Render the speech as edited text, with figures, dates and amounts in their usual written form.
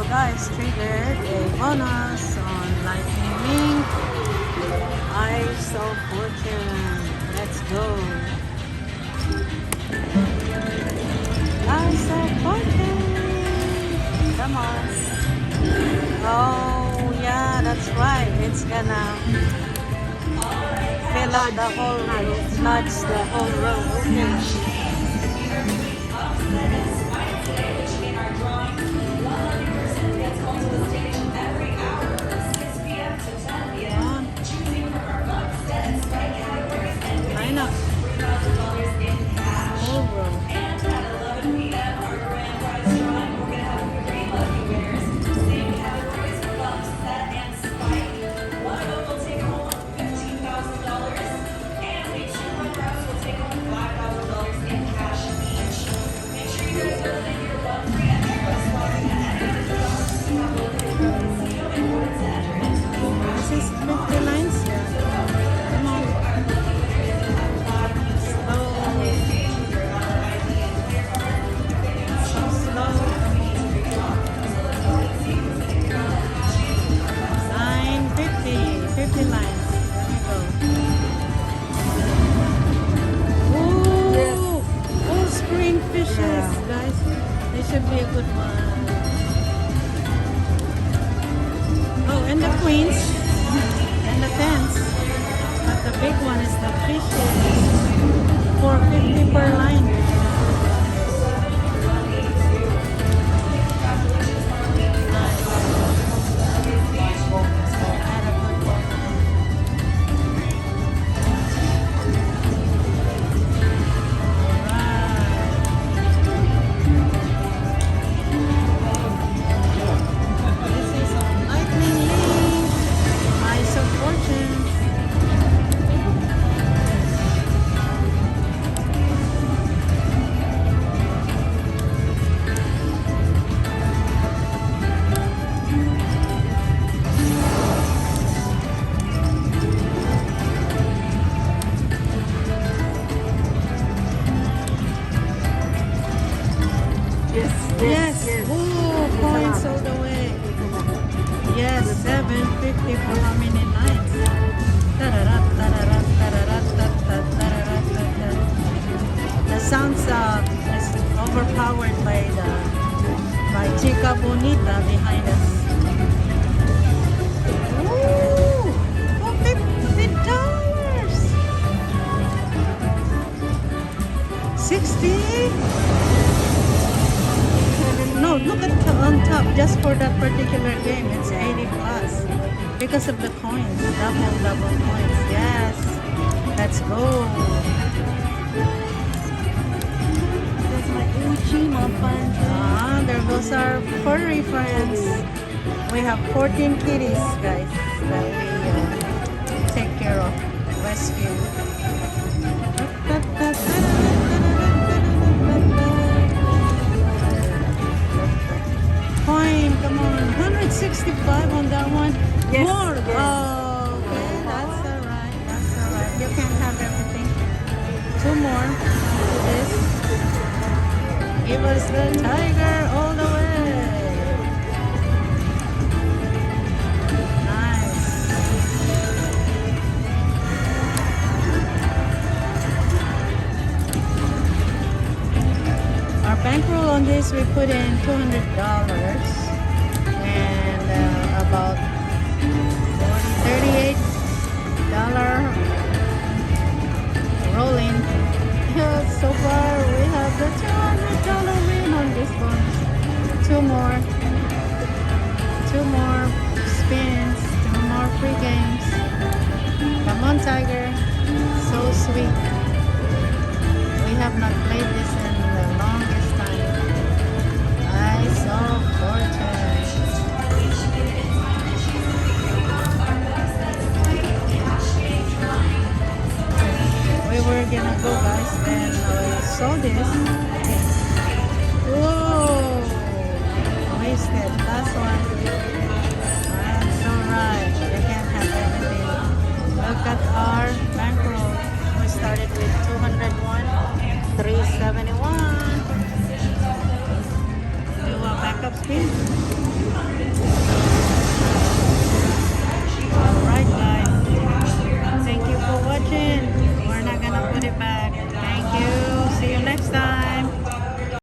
guys, triggered a bonus on Lightning Link. Eyes of Fortune. Let's go. Eyes of Fortune. Come on. Oh, yeah, that's right. It's gonna fill out the whole row. Floods the whole row. Okay. Line up. Whole row. This is 50 lines. Come on. Slow. So slow. Line 50. 50 lines. There we go. Ooh. Oh, spring fishes, guys. They should be a good one. Oh, and the queens. And the tens. But the big one is the fishes. 450 per line. Yes. Ooh, points all the way. Yes, 750 for how many lines? Tararat, tararat, tararat, tararat, tararat, tararat. The sounds is overpowered by Chica Bonita behind us. Ooh, for $50. 60. No, look at on top. Just for that particular game, it's 80 plus because of the coins, double coins. Yes, let's go. There's my Uchima fun. Ah, there goes our furry friends. We have 14 kitties, guys, that we take care of, rescue. Coin, come on, 165 on that one. Yes, More. yes. Oh, okay, that's alright. That's alright. You can't have everything. 2 more. Do this. Give us the tiger all the way. Nice. Our bankroll on this, we put in $200 and about $38 rolling. So far we have the $200 win on this bonus. 2 more spins, 2 more free games. Come on, Tiger. So sweet. We have not played this in the longest time. Eyes of Fortune. We were gonna go, guys, then I saw this. Whoa! Wasted. Last one. That's alright. You can't have everything. Look at our bankroll. We started with 201, 371. Do a backup spin. back. Thank you. See you next time.